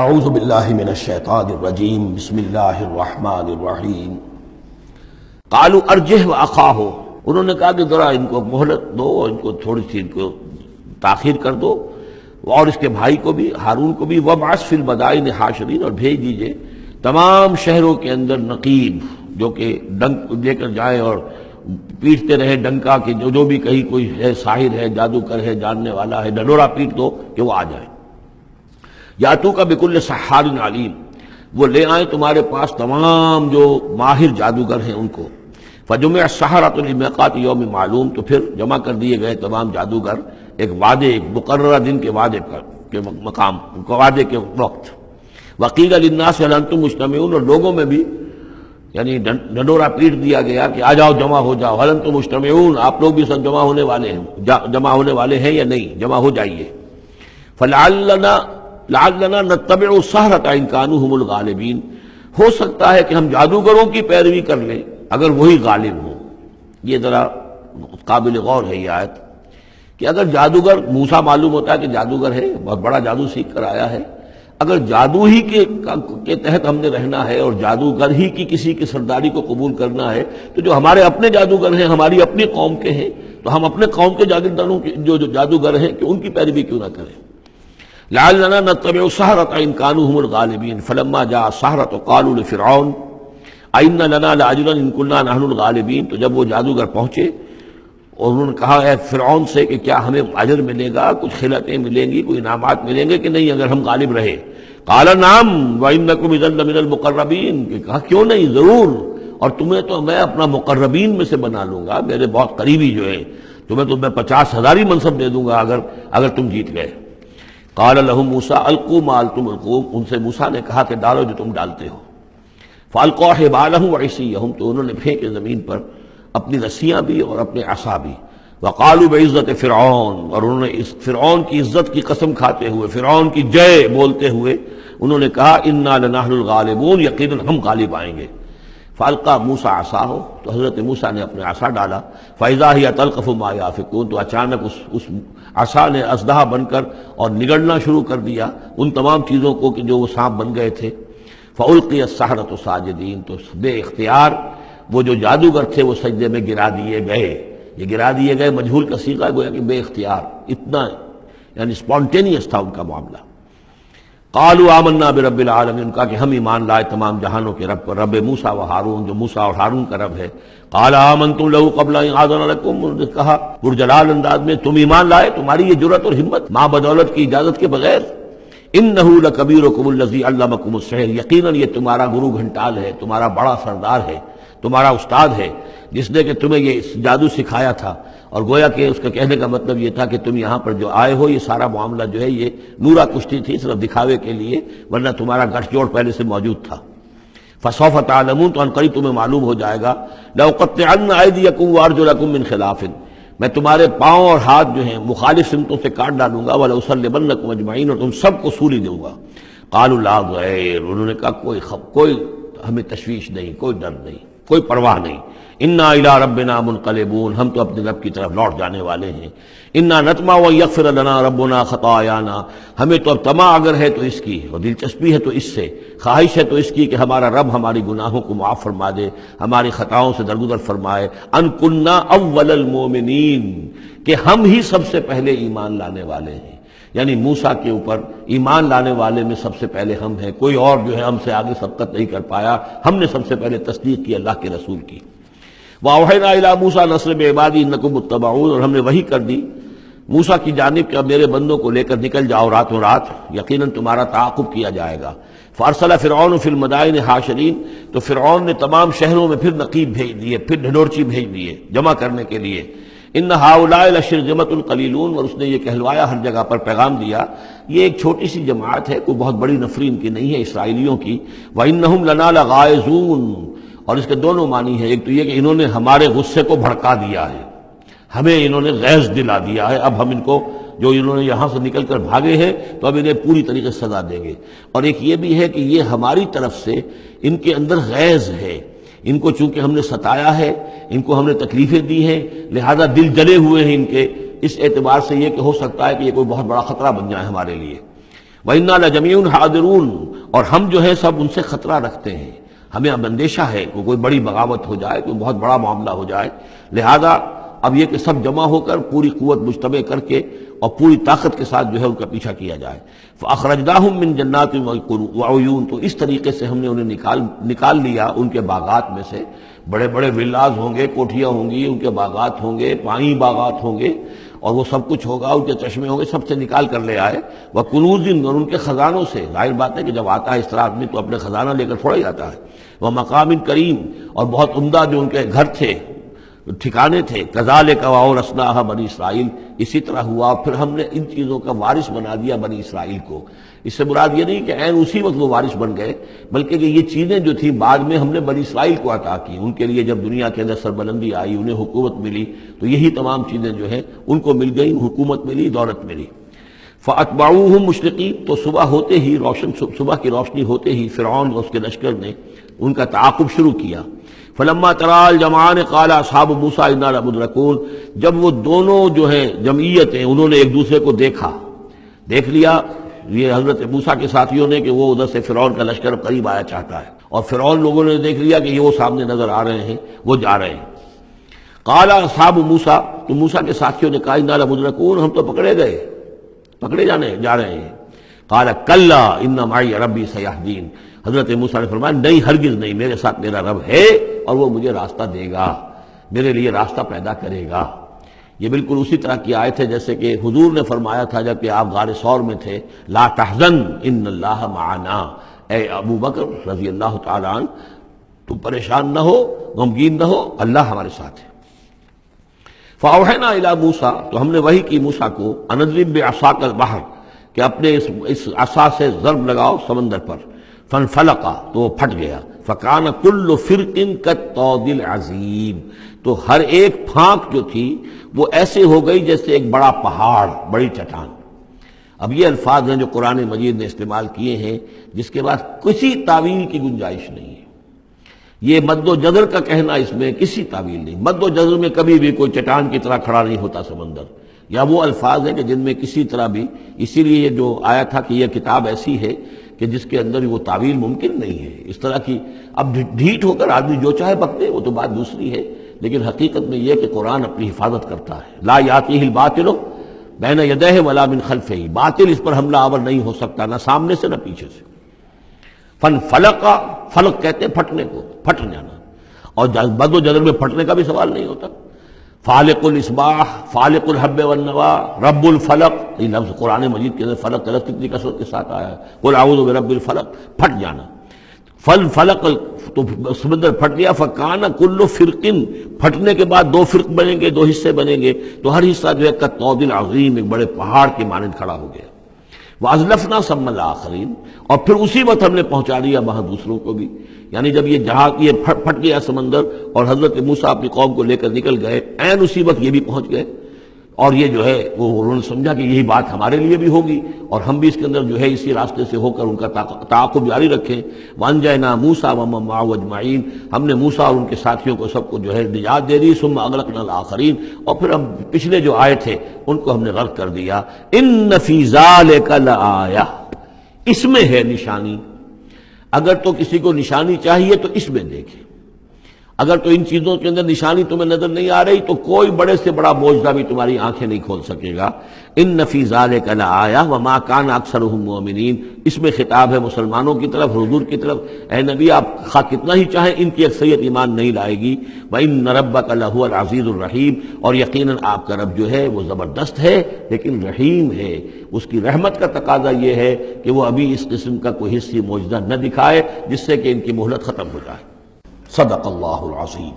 اعوذ باللہ من الشیطان الرجیم بسم اللہ الرحمن الرحیم قالوا ارجہ واخاہ، انہوں نے کہا کہ ذرا ان کو مہلت دو، ان کو تھوڑی سی ان کو تاخیر کر دو، اور اس کے بھائی کو بھی ہارون کو بھی، وابعث فی المدائن حاشرین، اور بھیج دیجئے تمام شہروں کے اندر نقیب جو کہ ڈنک لے کر جائیں اور پیٹتے رہے ڈنکا کہ جو بھی کہیں کوئی ہے ساحر ہے، جادوگر ہے، جاننے والا ہے، ڈنڈورا پیٹ دو کہ وہ آ جائے۔ یاتو کا بکل سحار علیم، وہ لے آئیں تمہارے پاس تمام جو ماہر جادوگر ہیں ان کو۔ فجمع السحرۃ لمیقات یوم معلوم، تو پھر جمع کر دیے گئے تمام جادوگر ایک وعدے، ایک مقررہ دن کے وعدے پر کے مقام، وعدے کے وقت۔ وقیل للناس هل انتم مجتمعون، اور لوگوں میں بھی یعنی ڈنڈورا پیٹ دیا گیا کہ آ جاؤ، جمع ہو جاؤ، هل انتم مجتمعون، آپ لوگ بھی سب جمع ہونے والے ہیں یا نہیں، جمع ہو جائیے۔ لعلنا نتبع السحرۃ ان كانوا هم الغالبین، ہو سکتا ہے کہ ہم جادوگروں کی پیروی کر لیں اگر وہی غالب ہوں۔ یہ ذرا قابل غور ہے یہ آیت کہ اگر جادوگر، موسیٰ معلوم ہوتا ہے کہ جادوگر ہے، بہت بڑا جادو سیکھ کر آیا ہے، اگر جادو ہی کے تحت ہم نے رہنا ہے اور جادوگر ہی کی کسی کی سرداری کو قبول کرنا ہے، تو جو ہمارے اپنے جادوگر ہیں، ہماری اپنی قوم کے ہیں، تو ہم اپنے قوم کے جاگیرداروں جو جادوگر ہیں کہ ان کی پیروی کیوں نہ کریں۔ لعلنا نتبع السحرۃ ان كانوا هم الغالبین فلما جاء السحرۃ قالوا لفرعون ائن لنا لاجرا ان كنا نحن الغالبین، تو جب وہ جادوگر پہنچے اور انہوں نے کہا اے فرعون سے کہ کیا ہمیں اجر ملے گا، کچھ خلعتیں ملیں گی، کوئی انعامات ملیں گے کہ نہیں اگر ہم غالب رہے؟ قال نعم وانکم اذا لمن المقربین، کہ کہا کیوں نہیں، ضرور، اور تمہیں تو میں اپنا مقربین میں سے بنا لوں گا، میرے بہت قریبی جو ہیں، تمہیں تو میں 50,000 منصب دے دوں گا اگر تم جیت گئے۔ قال لهم موسیٰ القوا ما انتم ملقون، ان سے موسیٰ نے کہا کہ ڈالو جو تم ڈالتے ہو۔ فالقوا حبالهم وعصیهم، تو انہوں نے پھینکے زمین پر اپنی رسیاں بھی اور اپنے عصا بھی۔ وقالوا بعزت فرعون، اور انہوں نے اس فرعون کی عزت کی قسم کھاتے ہوئے، فرعون کی جے بولتے ہوئے انہوں نے کہا انا لنحن الغالبون، یقیناً ہم غالب آئیں گے۔ فالقى موسیٰ عصاہ، تو حضرت موسیٰ نے اپنے عصا ڈالا، فاذا هي تلقف ما يافكون، تو اچانک اس عصا نے اسدحہ بن کر اور نگڑنا شروع کر دیا ان تمام چیزوں کو کہ جو وہ سانپ بن گئے تھے۔ فالقي السحرة ساجدین، تو بے اختیار وہ جو جادوگر تھے وہ سجدے میں گرا دیے گئے۔ یہ گرا دیے گئے مجہول کا صیغہ گویا کہ بے اختیار، اتنا یعنی اسپونٹینیس تھا ان کا معاملہ۔ قالوا آمنا برب العالمین، کہا کہ ہم ایمان لائے تمام جہانوں کے رب پر، رب موسیٰ و ہارون، جو موسیٰ اور ہارون کا رب ہے۔ قال آمنتم له قبل ان آذن لكم، انہوں نے کہا پرجلال انداز میں تم ایمان لائے، تمہاری یہ جرأت اور ہمت ماں بدولت کی اجازت کے بغیر۔ انہ لکبیرکم الذی علمکم السحر، یقیناً یہ تمہارا گرو گھنٹال ہے، تمہارا بڑا سردار ہے، تمہارا استاد ہے، جس نے کہ تمہیں یہ جادو سکھایا تھا۔ اور گویا کہ اس کا کہنے کا مطلب یہ تھا کہ تم یہاں پر جو آئے ہو، یہ سارا معاملہ جو ہے یہ نورا کشتی تھی، صرف دکھاوے کے لیے، ورنہ تمہارا گٹھ جوڑ پہلے سے موجود تھا۔ فسوف تعلمون، تو عنقریب تمہیں معلوم ہو جائے گا۔ لأقطعن أيديكم وأرجلكم من خلاف، میں تمہارے پاؤں اور ہاتھ جو ہیں مخالف سمتوں سے کاٹ ڈالوں گا، وَلَأُصَلِّبَنَّكُمْ أَجْمَعِينَ، اور تم سب کو سولی دوں گا۔ قالوا لا ضير، انہوں نے کہا کوئی ہمیں تشویش نہیں، کوئی ڈر نہیں، کوئی پرواہ نہیں۔ انا الی ربنا منقلبون، ہم تو اپنے رب کی طرف لوٹ جانے والے ہیں۔ انا نطمع ان یغفر لنا ربنا خطایانا، ہمیں تو اب طمع اگر ہے تو اس کی، اور دلچسپی ہے تو اس سے، خواہش ہے تو اس کی کہ ہمارا رب ہماری گناہوں کو معاف فرما دے، ہماری خطاؤں سے درگزر فرمائے۔ ان کنا اول المؤمنین، کہ ہم ہی سب سے پہلے ایمان لانے والے ہیں، یعنی موسیٰ کے اوپر ایمان لانے والے میں سب سے پہلے ہم ہیں، کوئی اور جو ہے ہم سے آگے سبقت نہیں کر پایا، ہم نے سب سے پہلے تصدیق کی اللہ کے رسول کی۔ وَأَوْحَيْنَا إِلَىٰ مُوسَىٰ نَصْرِ بِعِبَادِي إِنَّكُمْ مُتَّبَعُونَ، اور ہم نے وحی کر دی موسیٰ کی جانب کہ اب میرے بندوں کو لے کر نکل جاؤ راتوں رات، یقیناً تمہارا تعاقب کیا جائے گا۔ فَأَرْسَلَ فِرْعَوْنُ فِي الْمَدَائِنِ حَاشِرِينَ، تو فرعون نے تمام شہروں میں پھر نقیب بھیج دیے، پھر ڈھنڈورچی بھیج دیے جمع کرنے کے لیے۔ ان هؤلاء لشرذمة قلیلون، اور اس نے یہ کہلوایا ہر جگہ پر پیغام دیا، یہ ایک چھوٹی سی جماعت ہے، کوئی بہت بڑی نفری ان کی نہیں ہے اسرائیلیوں کی۔ وَإِنَّهُمْ لَنَا لَغَائِظُونَ، اور اس کے دونوں معنی ہے، ایک تو یہ کہ انہوں نے ہمارے غصے کو بھڑکا دیا ہے، ہمیں انہوں نے غیظ دلا دیا ہے، اب ہم ان کو جو انہوں نے یہاں سے نکل کر بھاگے ہیں تو اب انہیں پوری طریقے سے سزا دیں گے۔ اور ایک یہ بھی ہے کہ یہ ہماری طرف سے ان کے اندر غیظ ہے، ان کو چونکہ ہم نے ستایا ہے، ان کو ہم نے تکلیفیں دی ہیں، لہذا دل جلے ہوئے ہیں ان کے، اس اعتبار سے یہ کہ ہو سکتا ہے کہ یہ کوئی بہت بڑا خطرہ بن جائے ہمارے لیے۔ وَإِنَّا لَجَمِيعٌ حَاضِرُونَ، اور ہم جو ہے سب ان سے خطرہ رکھتے ہیں، ہمیں اب اندیشہ ہے کہ کوئی بڑی بغاوت ہو جائے، کوئی بہت بڑا معاملہ ہو جائے، لہذا اب یہ کہ سب جمع ہو کر پوری قوت مجتمع کر کے اور پوری طاقت کے ساتھ جو ہے ان کا پیچھا کیا جائے۔ فَأَخْرَجْنَاهُم مِّن جَنَّاتٍ وَعُيُونٍ، تو اس طریقے سے ہم نے انہیں نکال لیا ان کے باغات میں سے، بڑے بڑے ولاز ہوں گے، کوٹھیاں ہوں گی، ان کے باغات ہوں گے، پانی باغات ہوں گے، اور وہ سب کچھ ہوگا، ان کے چشمے ہوں گے، سب سے نکال کر لے آئے۔ وَكُنُوزٍ، اور ان کے خزانوں سے، ظاہر بات ہے کہ جب آتا ہے اس طرح آدمی تو اپنے خزانہ لے کر تھوڑا ہی آتا ہے۔ وَمَقَامٍ کریم، اور بہت عمدہ جو ان کے گھر تھے، ٹھکانے تھے۔ کذالک وَأَوْرَثْنَاهَا بنی اسرائیل، اسی طرح ہوا پھر ہم نے ان چیزوں کا وارث بنا دیا بنی اسرائیل کو۔ اس سے مراد یہ نہیں کہ عین اسی وقت وہ وارث بن گئے، بلکہ کہ یہ چیزیں جو تھیں بعد میں ہم نے بنی اسرائیل کو عطا کی، ان کے لیے جب دنیا کے اندر سربلندی آئی، انہیں حکومت ملی، تو یہی تمام چیزیں جو ہیں ان کو مل گئیں، حکومت ملی، دولت ملی۔ فَأَتْبَعُوهُمْ مُشْرِقِينَ، تو صبح ہوتے ہی صبح کی روشنی ہوتے ہی فرعون اور اس کے لشکر نے ان کا تعاقب شروع کیا۔ فلما ترى الجمعان قال اصحاب موسی انا لمدرکون، جب وہ دونوں جو ہیں جمعیتیں انہوں نے ایک دوسرے کو دیکھ لیا، یہ حضرت موسیٰ کے ساتھیوں نے کہ وہ ادھر سے فرعون کا لشکر قریب آیا چاہتا ہے، اور فرعون لوگوں نے دیکھ لیا کہ یہ وہ سامنے نظر آ رہے ہیں، وہ جا رہے ہیں۔ قال اصحاب موسیٰ، تو موسیٰ کے ساتھیوں نے کہا انا لمدرکون، ہم تو پکڑے جا رہے ہیں۔ قال کلا ان معی ربی سیہدین، حضرت موسیٰ نے فرمایا نہیں، ہرگز نہیں، میرے ساتھ میرا رب ہے اور وہ مجھے راستہ دے گا، میرے لیے راستہ پیدا کرے گا۔ یہ بالکل اسی طرح کی آیت ہے جیسے کہ حضور نے فرمایا تھا جب کہ آپ غار ثور میں تھے، لا تحزن ان اللہ معنا، اے ابو بکر رضی اللہ تعالی عنہ تم پریشان نہ ہو، غمگین نہ ہو، اللہ ہمارے ساتھ ہے۔ فاوحینا الی موسیٰ، تو ہم نے وحی کی موسیٰ کو، ان اضرب بعصاک البحر، کہ اپنے اس عصا سے ضرب لگاؤ سمندر پر، فانفلق، تو وہ پھٹ گیا، فکان کل فرق کالطود العظیم، تو ہر ایک پھانک جو تھی وہ ایسے ہو گئی جیسے ایک بڑا پہاڑ، بڑی چٹان۔ اب یہ الفاظ ہیں جو قرآن مجید نے استعمال کیے ہیں، جس کے بعد کسی تعویل کی گنجائش نہیں ہے۔ یہ مد و جزر کا کہنا، اس میں کسی تعویل نہیں، مد و جزر میں کبھی بھی کوئی چٹان کی طرح کھڑا نہیں ہوتا سمندر، یا وہ الفاظ ہیں کہ جن میں کسی طرح بھی، اسی لیے یہ جو آیا تھا کہ یہ کتاب ایسی ہے کہ جس کے اندر وہ تعویل ممکن نہیں ہے اس طرح کی۔ اب ڈھیٹ ہو کر آدمی جو چاہے بکتے، وہ تو بات دوسری ہے، لیکن حقیقت میں یہ کہ قرآن اپنی حفاظت کرتا ہے۔ لا یاتیہ الباطل بین یدیہ ولا من خلفہ، باطل اس پر حملہ آور نہیں ہو سکتا، نہ سامنے سے نہ پیچھے سے۔ فلق، فلق کہتے ہیں پھٹنے کو، پھٹ جانا، اور بد و جدر میں پھٹنے کا بھی سوال نہیں ہوتا۔ فالق الاصباح، فالق الحب والنوا، رب الفلق، یہ لفظ قرآن مجید کے اندر فلق کا لفظ کتنی کثرت کے ساتھ آیا ہے، قل اعوذ برب الفلق، پھٹ جانا۔ فلق، تو سمندر پھٹ گیا، فکان کل فرق، پھٹنے کے بعد دو فرق بنیں گے، دو حصے بنیں گے، تو ہر حصہ جو ہے کالطود العظیم، ایک بڑے پہاڑ کے مانند کھڑا ہو گیا۔ وَأَزْلَفْنَا ثَمَّ الْآخَرِينَ، اور پھر اسی وقت ہم نے پہنچا دیا وہاں دوسروں کو بھی، یعنی جب یہ جہاں یہ پھٹ گیا سمندر اور حضرت موسیٰ اپنی قوم کو لے کر نکل گئے، عین اسی وقت یہ بھی پہنچ گئے، اور یہ جو ہے وہ انہوں نے سمجھا کہ یہی بات ہمارے لیے بھی ہوگی اور ہم بھی اس کے اندر جو ہے اسی راستے سے ہو کر ان کا تعاقب جاری رکھیں۔ وَأَنجَيْنَا مُوسَىٰ وَمَن مَّعَهُ أَجْمَعِينَ، ہم نے موسیٰ اور ان کے ساتھیوں کو سب کو جو ہے نجات دے دی۔ ثُمَّ أَغْرَقْنَا الْآخَرِينَ، اور پھر ہم پچھلے جو آئے تھے ان کو ہم نے غرق کر دیا۔ إِنَّ فِي ذَلِكَ لَآيَةً، اس میں ہے نشانی، اگر تو کسی کو نشانی چاہیے تو اس میں دیکھیں، اگر تو ان چیزوں کے اندر نشانی تمہیں نظر نہیں آ رہی تو کوئی بڑے سے بڑا معجزہ بھی تمہاری آنکھیں نہیں کھول سکے گا۔ ان فی ذلک لآیہ وما کان اکثرهم مؤمنین، اس میں خطاب ہے مسلمانوں کی طرف، حضور کی طرف، اے نبی آپ خواہ کتنا ہی چاہیں ان کی اکثریت ایمان نہیں لائے گی۔ وان ربک لہو العزیز الرحیم، اور یقیناً آپ کا رب جو ہے وہ زبردست ہے لیکن رحیم ہے، اس کی رحمت کا تقاضا یہ ہے کہ وہ ابھی اس قسم کا کوئی حصی معجزہ نہ دکھائے جس سے کہ ان کی مہلت ختم ہو جائے۔ صدق اللہ العظیم۔